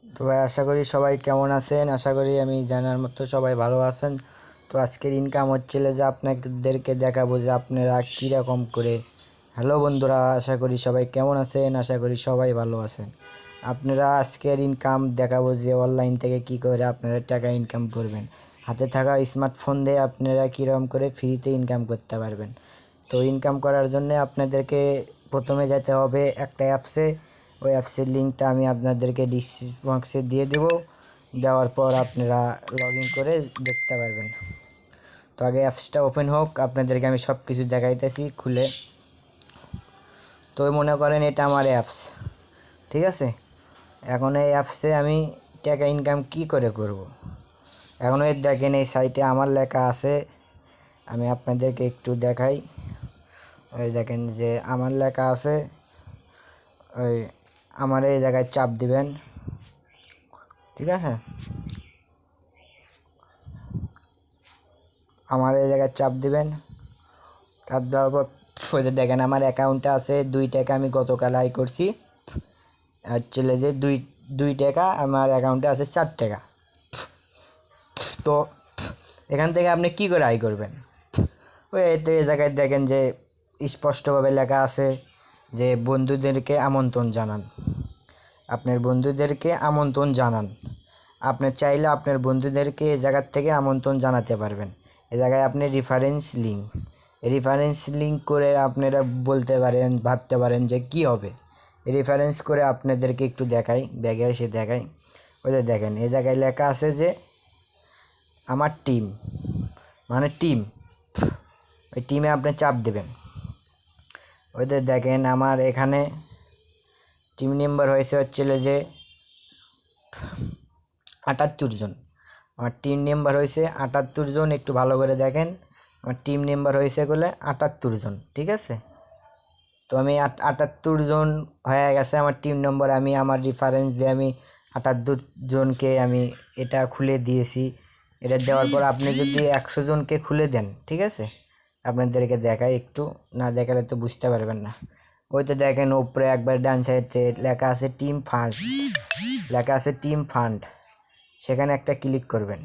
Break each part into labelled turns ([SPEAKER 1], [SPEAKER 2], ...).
[SPEAKER 1] তো ভাই আশা করি সবাই কেমন আছেন। আশা করি আমি জানার মতো সবাই ভালো আছেন। তো আজকের ইনকাম হচ্ছিল যে আপনাদেরকে দেখাবো যে আপনারা কীরকম করে। হ্যালো বন্ধুরা, আশা করি সবাই কেমন আছেন। আশা করি সবাই ভালো আছেন। আপনারা আজকের ইনকাম দেখাবো যে অনলাইন থেকে কি করে আপনারা টাকা ইনকাম করবেন। হাতে থাকা স্মার্টফোন দিয়ে আপনারা কীরকম করে ফ্রিতে ইনকাম করতে পারবেন। তো ইনকাম করার জন্য আপনাদেরকে প্রথমে যেতে হবে একটা অ্যাপসে। ওই অ্যাপসের লিঙ্কটা আমি আপনাদেরকে ডিসক্রিপশন বক্সে দিয়ে দেবো। দেওয়ার পর আপনারা লগ ইন করে দেখতে পারবেন। তো আগে অ্যাপসটা ওপেন হোক, আপনাদেরকে আমি সব কিছু দেখাইতেছি খুলে। তো মনে করেন এটা আমার অ্যাপস, ঠিক আছে। এখন এই অ্যাপসে আমি টাকা ইনকাম কি করে করব। এখন ওই দেখেন এই সাইটে আমার লেখা আছে, আমি আপনাদেরকে একটু দেখাই। ওই দেখেন যে আমার লেখা আছে, ওই আমার এই জায়গায় চাপ দিবেন, ঠিক আছে। আমার এই জায়গায় চাপ দিবেন, চাপ দেওয়ার পর ওই যে দেখেন আমার অ্যাকাউন্টে আছে 2 টাকা। আমি গতকাল আয় করছি হচ্ছে যে দুই টাকা। আমার অ্যাকাউন্টে আছে 4 টাকা। তো এখান থেকে আপনি কি করে আয় করবেন। ওই তো এই জায়গায় দেখেন যে স্পষ্টভাবে লেখা আছে যে বন্ধুদেরকে আমন্ত্রণ জানান। আপনার বন্ধুদেরকে আমন্ত্রণ জানান। আপনি চাইলে আপনার বন্ধুদেরকে এই জায়গার থেকে আমন্ত্রণ জানাতে পারবেন। এই জায়গায় আপনি রেফারেন্স লিঙ্ক করে আপনারা বলতে পারেন, ভাবতে পারেন যে কি হবে। রেফারেন্স করে আপনাদেরকে একটু দেখাই, ব্যাগে এসে দেখাই। ওই যে দেখেন এই জায়গায় লেখা আছে যে আমার টিম, মানে টিম। ওই টিমে আপনি চাপ দেবেন। ওদের দেখেন আমার এখানে টিম মেম্বার হয়েছে যে 78 জন। আমার টিম মেম্বার হয়েছে 78 জন। একটু ভালো করে দেখেন, আমার টিম মেম্বার হয়েছে বলে 78 জন, ঠিক আছে। তো আমি 78 জন হয়ে গেছে আমার টিম নম্বর। আমি আমার রেফারেন্স দিয়ে আমি 78 জনকে আমি এটা খুলে দিয়েছি। এটা দেওয়ার পর আপনি যদি 100 জনকে খুলে দেন, ঠিক আছে। আপনাদেরকে দেখাই একটু, না দেখালে তো বুঝতে পারবেন না। ওই তো দেখেন উপরে একবার ডান সাইডে লেখা আছে টিম ফান্ড, লেখা আছে টিম ফান্ড। সেখানে একটা ক্লিক করবেন।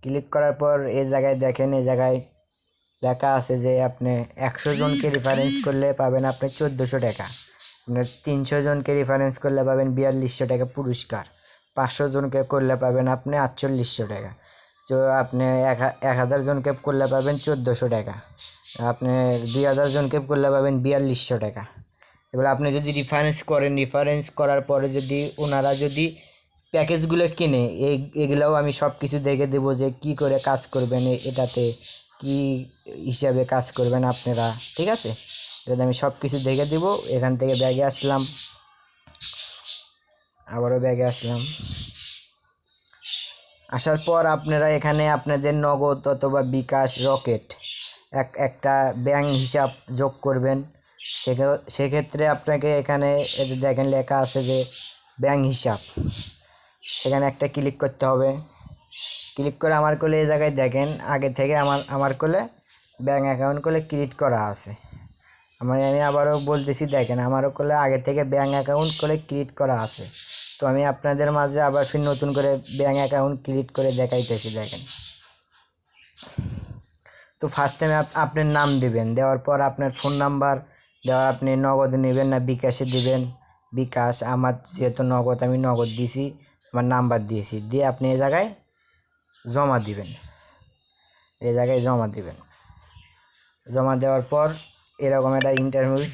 [SPEAKER 1] ক্লিক করার পর এই জায়গায় দেখেন, এই জায়গায় লেখা আছে যে আপনি 100 জনকে রেফারেন্স করলে পাবেন আপনি 1400 টাকা। আপনি 300 জনকে রেফারেন্স করলে পাবেন 4200 টাকা পুরস্কার। 500 জনকে করলে পাবেন আপনি 4800 টাকা। তো আপনি 1000 জনকে করলে পাবেন 1400 টাকা। আপনি 2000 জনকে করলে পাবেন 4200 টাকা। এবার আপনি যদি রেফারেন্স করার পরে যদি ওনারা যদি প্যাকেজগুলো কিনে, এগুলোও আমি সব কিছু দেখে দেবো যে কি করে কাজ করবেন, এটাতে কি হিসাবে কাজ করবেন আপনারা, ঠিক আছে। এটাতে আমি সব কিছু দেখে দেব। এখান থেকে ব্যাগে আসলাম, আবারও ব্যাগে আসলাম। আসার পর আপনারা এখানে আপনাদের নগদ অথবা বিকাশ, রকেট একটা ব্যাংক হিসাব যোগ করবেন। সেক্ষেত্রে আপনাকে এখানে দেখেন লেখা আছে যে ব্যাংক হিসাব, সেখানে একটা ক্লিক করতে হবে। ক্লিক করে আমার কোলে এই জায়গায় দেখেন আগে থেকে আমার কোলে ব্যাঙ্ক অ্যাকাউন্ট কোলে ক্রিয়েট করা আছে। আমি আবারও বলতেছি, দেখেন আমারও কোলে আগে থেকে ব্যাঙ্ক অ্যাকাউন্ট কোলে ক্রিয়েট করা আছে। তো আমি আপনাদের মাঝে আবার ফির নতুন করে ব্যাঙ্ক অ্যাকাউন্ট ক্রিয়েট করে দেখাইতেছি, দেখেন। তো ফার্স্ট টাইমে আপনার নাম দিবেন, দেওয়ার পর আপনার ফোন নাম্বার দেওয়া, আপনি নগদ নেবেন না বিকাশে দিবেন। বিকাশ, আমার যেহেতু নগদ আমি নগদ দিছি, আমার নাম্বার দিয়েছি, দিয়ে আপনি এই জায়গায় জমা দিবেন। এই জায়গায় জমা দিবেন। জমা দেওয়ার পর এরকম একটা ইন্টারফেস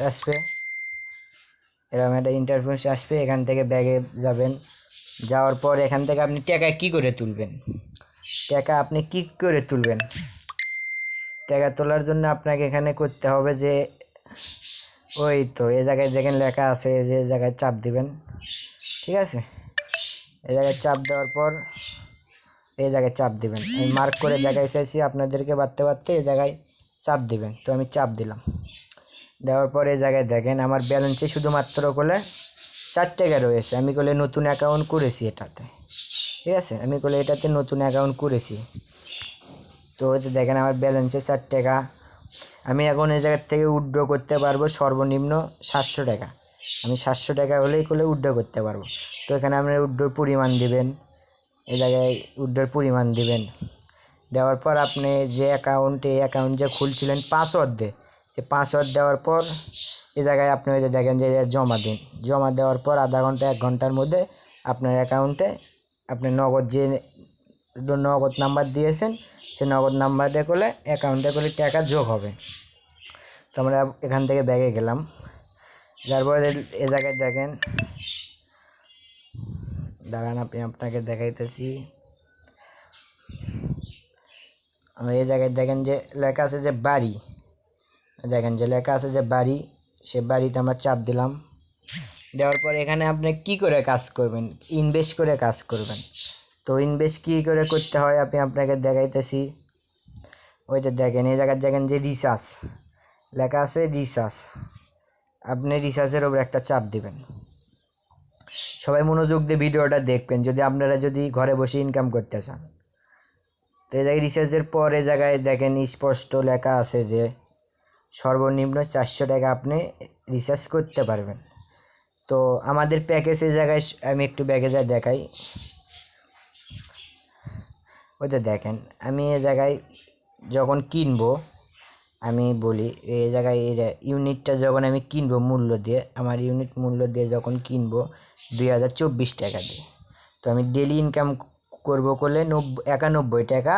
[SPEAKER 1] আসবে। এখান থেকে ব্যাগে যাবেন। যাওয়ার পর এখান থেকে আপনি টাকা কি করে তুলবেন, টাকা তোলার জন্য আপনাকে এখানে করতে হবে যে ওই তো এই জায়গায় যেখানে লেখা আছে যে জায়গায় চাপ দিবেন, ঠিক আছে। এই জায়গায় চাপ দেওয়ার পর এই জায়গায় চাপ দিবেন। আমি মার্ক করে জায়গায় চাইছি আপনাদেরকে বাড়তে এই জায়গায় চাপ দিবেন। তো আমি চাপ দিলাম। দেওয়ার পর এই জায়গায় দেখেন আমার ব্যালেন্সে শুধুমাত্র কোলে 4 টাকা রয়েছে। আমি কোলে নতুন অ্যাকাউন্ট করেছি এটাতে, ঠিক আছে। আমি কোলে এটাতে নতুন অ্যাকাউন্ট করেছি। তো হচ্ছে দেখেন আমার ব্যালেন্সে 4 টাকা। আমি এখন এই জায়গার থেকে উইথড্র করতে পারবো সর্বনিম্ন 700 টাকা। আমি 700 টাকা হলেই করলে উইথড্র করতে পারবো। তো এখানে আপনি উইথড্রর পরিমাণ দিবেন, এই জায়গায় উইথড্রর পরিমাণ দিবেন। দেওয়ার পর আপনি যে অ্যাকাউন্ট যে খুলছিলেন পাসওয়ার্ড দিয়ে, সে পাসওয়ার্ড দেওয়ার পর এই জায়গায় আপনি ওই যে দেখেন যে জমা দিন। জমা দেওয়ার পর আধা ঘন্টা 1 ঘন্টার মধ্যে আপনার অ্যাকাউন্টে আপনি নগদ নাম্বার দিয়েছেন, সে নগদ নাম্বার দিয়ে করলে অ্যাকাউন্টে করে টাকা যোগ হবে। তো আমরা এখান থেকে ব্যাগে গেলাম, যার পরে এ জায়গায় দেখেন, দাঁড়ান আমি আপনাকে দেখাইতেছি। এই জায়গায় দেখেন যে লেখা আছে যে বাড়ি, দেখেন যে লেখা আছে যে বাড়ি, সে বাড়িতে আমরা চাপ দিলাম। দেওয়ার পর এখানে আপনি কি করে কাজ করবেন, ইনভেস্ট করে কাজ করবেন। তো ইনভেস্ট কী করে করতে হয় আমি আপনাকে দেখাইতেছি। ওই যে দেখেন এই জায়গায় দেখেন যে রিসার্চ লেখা আছে, রিসার্চ, আপনি রিসার্চের ওপর একটা চাপ দিবেন। সবাই মনোযোগ দিয়ে ভিডিওটা দেখবেন যদি আপনারা ঘরে বসে ইনকাম করতে চান। তো এই জায়গায় রিসার্চের পর এই জায়গায় দেখেন স্পষ্ট লেখা আছে যে সর্বনিম্ন 400 টাকা আপনি রিসার্চ করতে পারবেন। তো আমাদের প্যাকেজ এই জায়গায় আমি একটু প্যাকেজে দেখাই। ওই তো দেখেন আমি এই জায়গায় যখন কিনবো, আমি বলি এই জায়গায় এই ইউনিটটা যখন আমি কিনবো মূল্য দিয়ে, আমার ইউনিট মূল্য দিয়ে যখন কিনবো 2024 টাকা দিয়ে, তো আমি ডেলি ইনকাম করবো করলে 91 টাকা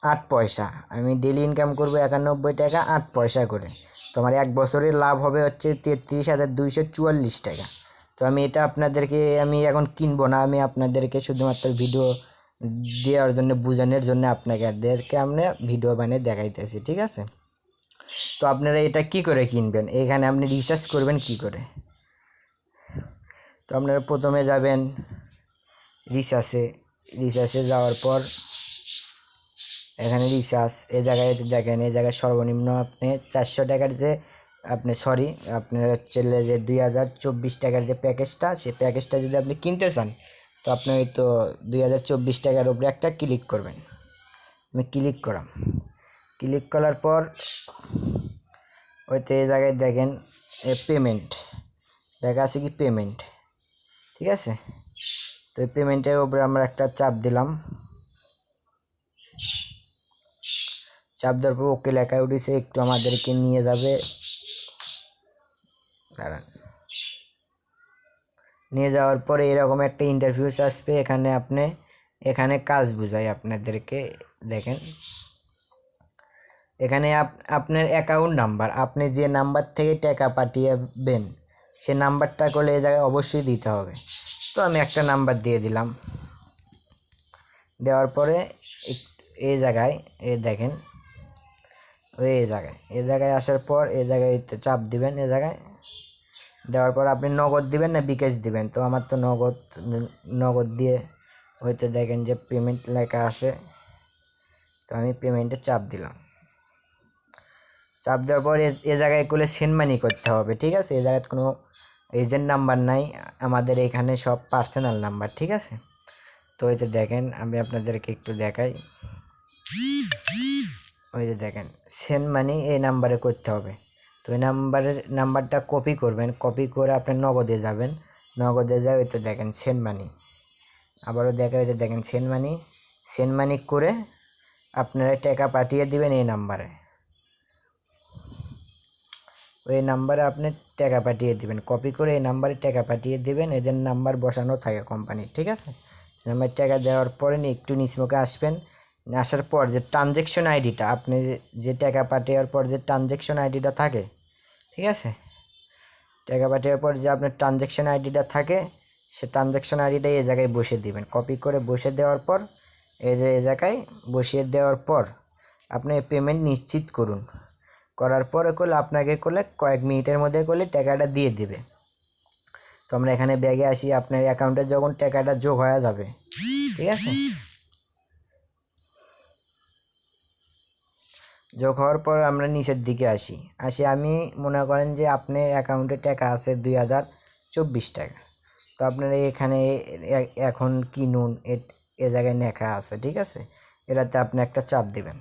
[SPEAKER 1] 8 পয়সা। আমি ডেলি ইনকাম করবো 91 টাকা 8 পয়সা করে। তো আমার 1 বছরের লাভ হবে হচ্ছে 33,244 টাকা। তো আমি এটা আপনাদেরকে আমি এখন কিনবো না, আমি আপনাদেরকে শুধুমাত্র ভিডিও দেওয়ার জন্য, বোঝানোর জন্য আপনাদেরকে আমরা ভিডিও বানিয়ে দেখাইতেছি, ঠিক আছে। তো আপনারা এটা কি করে কিনবেন, এখানে আপনি রিসার্চ করবেন কি করে। তো আপনারা প্রথমে যাবেন রিসার্চে যাওয়ার পর এখানে রিসার্চ এই জায়গায় দেখেন, এই জায়গায় সর্বনিম্ন আপনি 400 টাকার যে আপনার হচ্ছে যে 2024 টাকার যে প্যাকেজটা, সেই প্যাকেজটা যদি আপনি কিনতে চান, তো আপনি ওই তো 2024 টাকার উপরে একটা ক্লিক করবেন। আমি ক্লিক করার পর ওইতে এই জায়গায় দেখেন পেমেন্ট লেখা আছে কি পেমেন্ট, ঠিক আছে। তো এই পেমেন্টের উপরে আমরা একটা চাপ দিলাম। চাপ দেওয়ার পর ওকে লেখা উঠেছে, একটু আমাদেরকে নিয়ে যাবে, দাঁড়ান। নিয়ে যাওয়ার পরে এরকম একটা ইন্টারভিউ আসবে। এখানে কাজ বুঝাই আপনাদেরকে, দেখেন এখানে আপনার অ্যাকাউন্ট নাম্বার, আপনি যে নাম্বার থেকে টাকা পাঠিয়েবেন সে নাম্বারটা করলে এই জায়গায় অবশ্যই দিতে হবে। তো আমি একটা নাম্বার দিয়ে দিলাম। দেওয়ার পরে এই জায়গায় দেখেন এই জায়গায় আসার পর এই জায়গায় চাপ দিবেন। এই জায়গায় দেওয়ার পর আপনি নগদ দিবেন না বিকাশ দিবেন। তো আমার তো নগদ দিয়ে হয়তো দেখেন যে পেমেন্ট লেখা আছে, তো আমি পেমেন্টে চাপ দিলাম। চাপ দেওয়ার পর এ জায়গায় করলে সেন্ড মানি করতে হবে, ঠিক আছে। এই জায়গায় কোনো এজেন্ট নাম্বার নাই, আমাদের এখানে সব পার্সোনাল নাম্বার, ঠিক আছে। তো ওই যে দেখেন আমি আপনাদেরকে একটু দেখাই, ওই যে দেখেন সেন্ড মানি এই নাম্বারে করতে হবে। তো এই নাম্বারটা কপি করবেন, কপি করে আপনি নগদে যাবেন, নগদে যায় ওই তো দেখেন সেন্ড মানি, আবারও দেখা হয়েছে দেখেন সেন্ড মানি করে আপনারা টাকা পাঠিয়ে দিবেন এই নাম্বারে। ওই নাম্বারে আপনি টাকা পাঠিয়ে দিবেন, কপি করে এই নাম্বারে টাকা পাঠিয়ে দিবেন। এদের নাম্বার বসানো থাকে কোম্পানির, ঠিক আছে। নাম্বার টাকা দেওয়ার পরে একটু নিচমুখে আসবেন, আসার পর যে ট্রানজ্যাকশন আইডিটা, আপনি যে টাকা পাঠানোর পর যে ট্রানজ্যাকশন আইডিটা থাকে, ঠিক আছে, টাকা পাঠানোর পর যে আপনার ট্রানজ্যাকশন আইডিটা থাকে, সে ট্রানজ্যাকশন আইডিটা এই জায়গায় বসে দিবেন। কপি করে বসে দেওয়ার পর এই জায়গায় বসিয়ে দেওয়ার পর আপনি পেমেন্ট নিশ্চিত করুন। করার পরে করলে আপনাকে করলে কয়েক মিনিটের মধ্যে করলে টাকাটা দিয়ে দিবে। তো আমরা এখানে ব্যাগে আসি, আপনার অ্যাকাউন্টে যখন টাকাটা যোগ হয়ে যাবে, ঠিক আছে, যোগ হওয়ার পর আমরা নিচের দিকে আসি আমি মনে করেন যে আপনার অ্যাকাউন্টে টাকা আছে 2024 টাকা। তো আপনারা এখানে এখন কিনুন এ জায়গায় লেখা আছে, ঠিক আছে। এটাতে আপনি একটা চাপ দিবেন।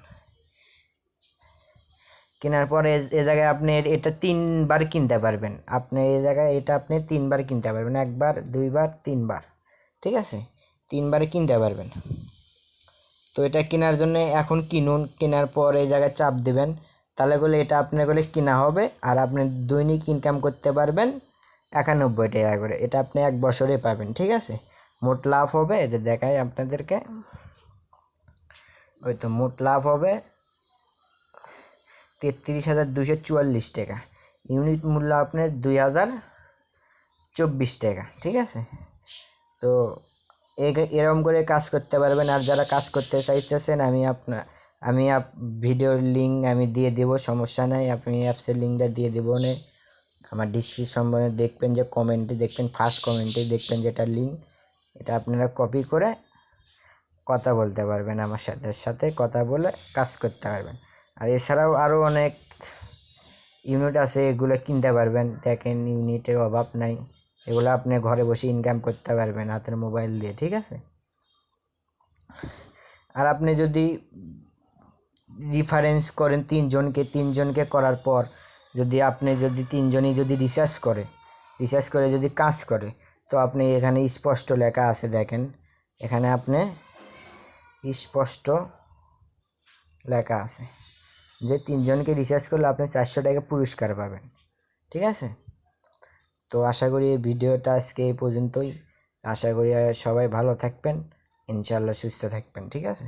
[SPEAKER 1] কেনার পরে এ জায়গায় আপনি এটা 3বার কিনতে পারবেন। আপনি এই জায়গায় এটা আপনি 3বার কিনতে পারবেন, 1বার 2বার 3বার, ঠিক আছে, 3বারে কিনতে পারবেন। তো এটা কেনার জন্য এখন কিনুন, কেনার পর এই জায়গায় চাপ দেবেন, তাহলে বলে এটা আপনার বলে কেনা হবে। আর আপনি দৈনিক ইনকাম করতে পারবেন 91 টাকা করে। এটা আপনি 1 বছরে পাবেন, ঠিক আছে। মোট লাভ হবে যে দেখাই আপনাদেরকে, ওই তো মোট লাভ হবে 33,244 টাকা। ইউনিট মূল্য আপনার 2,024 টাকা, ঠিক আছে। তো এরকম করে কাজ করতে পারবেন। আর যারা কাজ করতে চাইতেছেন আমি ভিডিওর লিঙ্ক আমি দিয়ে দেবো, সমস্যা নাই। আপনি অ্যাপসের লিঙ্কটা দিয়ে দেবো না, আমার ডিসক্রিপশন দেখবেন যে কমেন্টে দেখবেন, ফার্স্ট কমেন্টে দেখবেন যেটা লিঙ্ক, এটা আপনারা কপি করে কথা বলতে পারবেন, আমার সাথে কথা বলে কাজ করতে পারবেন। আর এছাড়াও আরও অনেক ইউনিট আছে, এগুলো কিনতে পারবেন। দেখেন ইউনিটের অভাব নাই, এগুলো আপনি ঘরে বসে ইনকাম করতে পারবেন হাতের মোবাইল দিয়ে, ঠিক আছে। আর আপনি যদি রিফারেন্স করেন তিনজনকে করার পর যদি আপনি যদি তিনজনই যদি রিসার্চ করে যদি কাজ করে, তো আপনি এখানে স্পষ্ট লেখা আছে, দেখেন এখানে আপনি স্পষ্ট লেখা আছে যে 3জনকে রিসার্চ করলে আপনি 400 টাকা পুরস্কার পাবেন, ঠিক আছে। তো আশা করি এই ভিডিওটা আজকে এই পর্যন্তই। আশা করি সবাই ভালো থাকবেন, ইনশাআল্লাহ সুস্থ থাকবেন, ঠিক আছে।